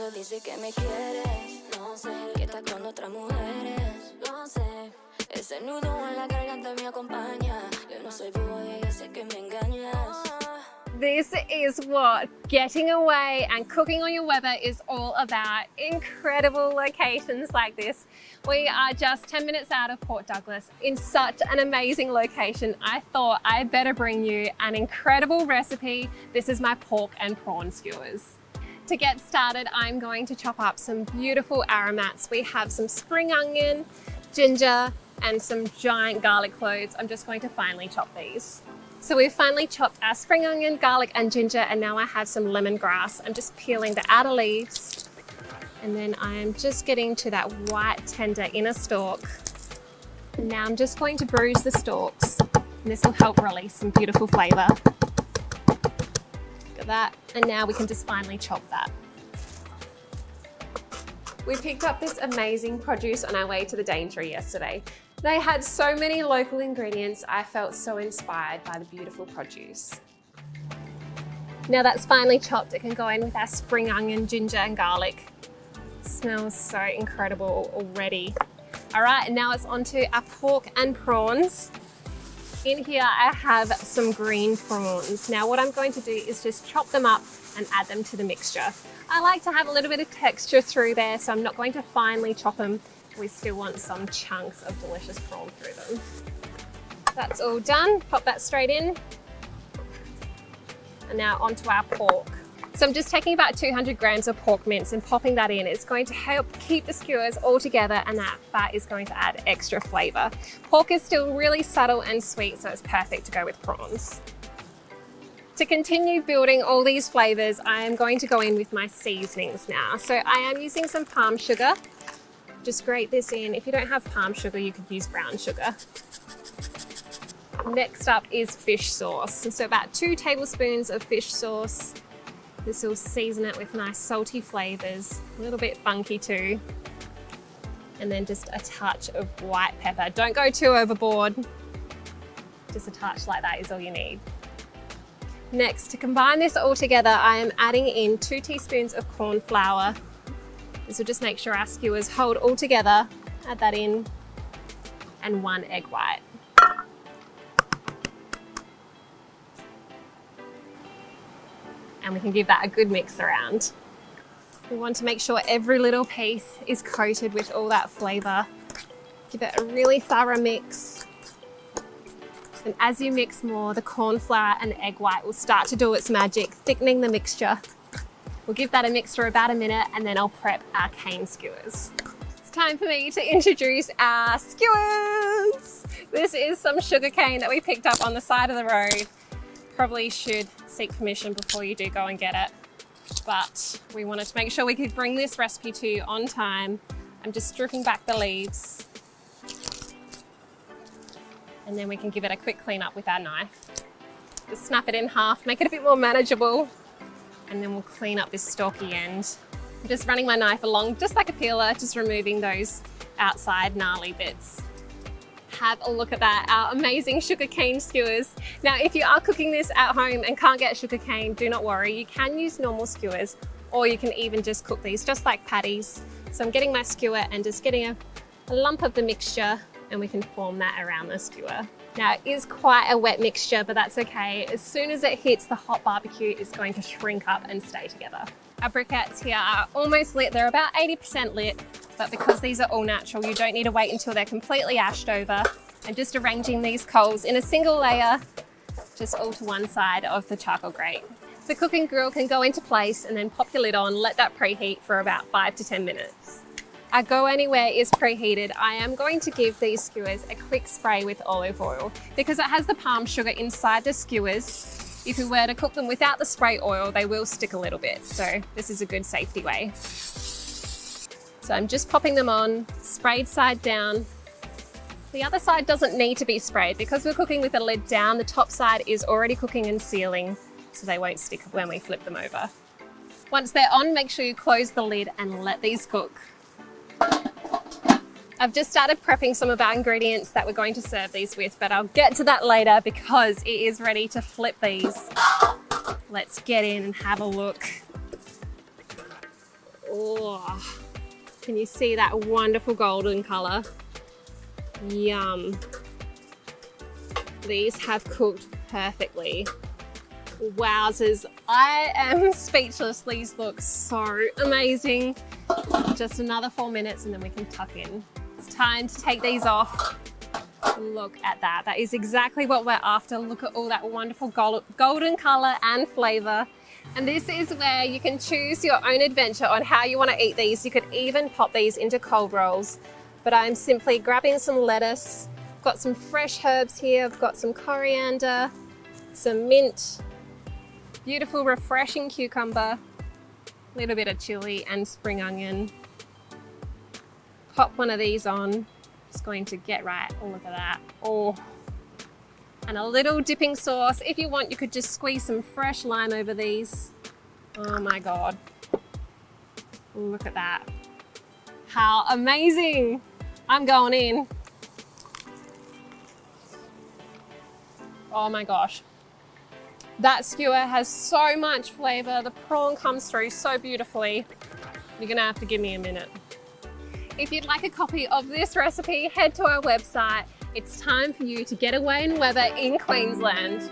pero dice que me quieres. No sé, que estás con otras mujeres. Lo sé, ese nudo en la garganta me acompaña. Yo no soy boba, yo sé que me engañas. This is what getting away and cooking on your weather is all about. Incredible locations like this. We are just 10 minutes out of Port Douglas in such an amazing location. I thought I better bring you an incredible recipe. This is my pork and prawn skewers. To get started, I'm going to chop up some beautiful aromats. We have some spring onion, ginger, and some giant garlic cloves. I'm just going to finely chop these. So we've finally chopped our spring onion, garlic and ginger, and now I have some lemongrass. I'm just peeling the outer leaves, and then I'm just getting to that white tender inner stalk. And now I'm just going to bruise the stalks, and this will help release some beautiful flavour. Look at that, and now we can just finely chop that. We picked up this amazing produce on our way to the Daintree yesterday. They had so many local ingredients, I felt so inspired by the beautiful produce. Now that's finely chopped, it can go in with our spring onion, ginger and garlic. Smells so incredible already. All right, and now it's onto our pork and prawns. In here I have some green prawns. Now what I'm going to do is just chop them up and add them to the mixture. I like to have a little bit of texture through there, so I'm not going to finely chop them. We still want some chunks of delicious prawn through them. That's all done, pop that straight in. And now onto our pork. So I'm just taking about 200 grams of pork mince and popping that in. It's going to help keep the skewers all together, and that fat is going to add extra flavour. Pork is still really subtle and sweet, so it's perfect to go with prawns. To continue building all these flavours, I am going to go in with my seasonings now. So I am using some palm sugar. Just grate this in. If you don't have palm sugar, you could use brown sugar. Next up is fish sauce. So about 2 tablespoons of fish sauce. This will season it with nice salty flavours, a little bit funky too. And then just a touch of white pepper. Don't go too overboard. Just a touch like that is all you need. Next, to combine this all together, I am adding in 2 teaspoons of corn flour. This will just make sure our skewers hold all together. Add that in, and 1 egg white. And we can give that a good mix around. We want to make sure every little piece is coated with all that flavour. Give it a really thorough mix. And as you mix more, the corn flour and the egg white will start to do its magic, thickening the mixture. We'll give that a mix for about a minute, and then I'll prep our cane skewers. It's time for me to introduce our skewers. This is some sugarcane that we picked up on the side of the road. Probably should seek permission before you do go and get it. But we wanted to make sure we could bring this recipe to you on time. I'm just stripping back the leaves. And then we can give it a quick clean up with our knife. Just snap it in half, make it a bit more manageable. And then we'll clean up this stalky end. I'm just running my knife along just like a peeler, just removing those outside gnarly bits. Have a look at that, our amazing sugarcane skewers. Now, if you are cooking this at home and can't get sugarcane, do not worry. You can use normal skewers, or you can even just cook these just like patties. So I'm getting my skewer and just getting a lump of the mixture, and we can form that around the skewer. Now, it is quite a wet mixture, but that's okay. As soon as it hits the hot barbecue, it's going to shrink up and stay together. Our briquettes here are almost lit. They're about 80% lit, but because these are all natural, you don't need to wait until they're completely ashed over. I'm just arranging these coals in a single layer, just all to one side of the charcoal grate. The cooking grill can go into place, and then pop your lid on, let that preheat for about 5 to 10 minutes. Our Go Anywhere is preheated. I am going to give these skewers a quick spray with olive oil because it has the palm sugar inside the skewers. If you were to cook them without the spray oil, they will stick a little bit. So this is a good safety way. So I'm just popping them on, sprayed side down. The other side doesn't need to be sprayed because we're cooking with the lid down. The top side is already cooking and sealing, so they won't stick when we flip them over. Once they're on, make sure you close the lid and let these cook. I've just started prepping some of our ingredients that we're going to serve these with, but I'll get to that later because it is ready to flip these. Let's get in and have a look. Oh, can you see that wonderful golden color? Yum. These have cooked perfectly. Wowzers, I am speechless. These look so amazing. Just another 4 minutes and then we can tuck in. It's time to take these off. Look at that. That is exactly what we're after. Look at all that wonderful golden color and flavor. And this is where you can choose your own adventure on how you want to eat these. You could even pop these into cold rolls. But I'm simply grabbing some lettuce. I've got some fresh herbs here. I've got some coriander, some mint, beautiful refreshing cucumber, a little bit of chili and spring onion. Pop one of these on. It's going to get right. Oh, look at that. Oh, and a little dipping sauce. If you want, you could just squeeze some fresh lime over these. Oh my God. Look at that. How amazing. I'm going in. Oh my gosh. That skewer has so much flavor. The prawn comes through so beautifully. You're gonna have to give me a minute. If you'd like a copy of this recipe, head to our website. It's time for you to get away in weather in Queensland.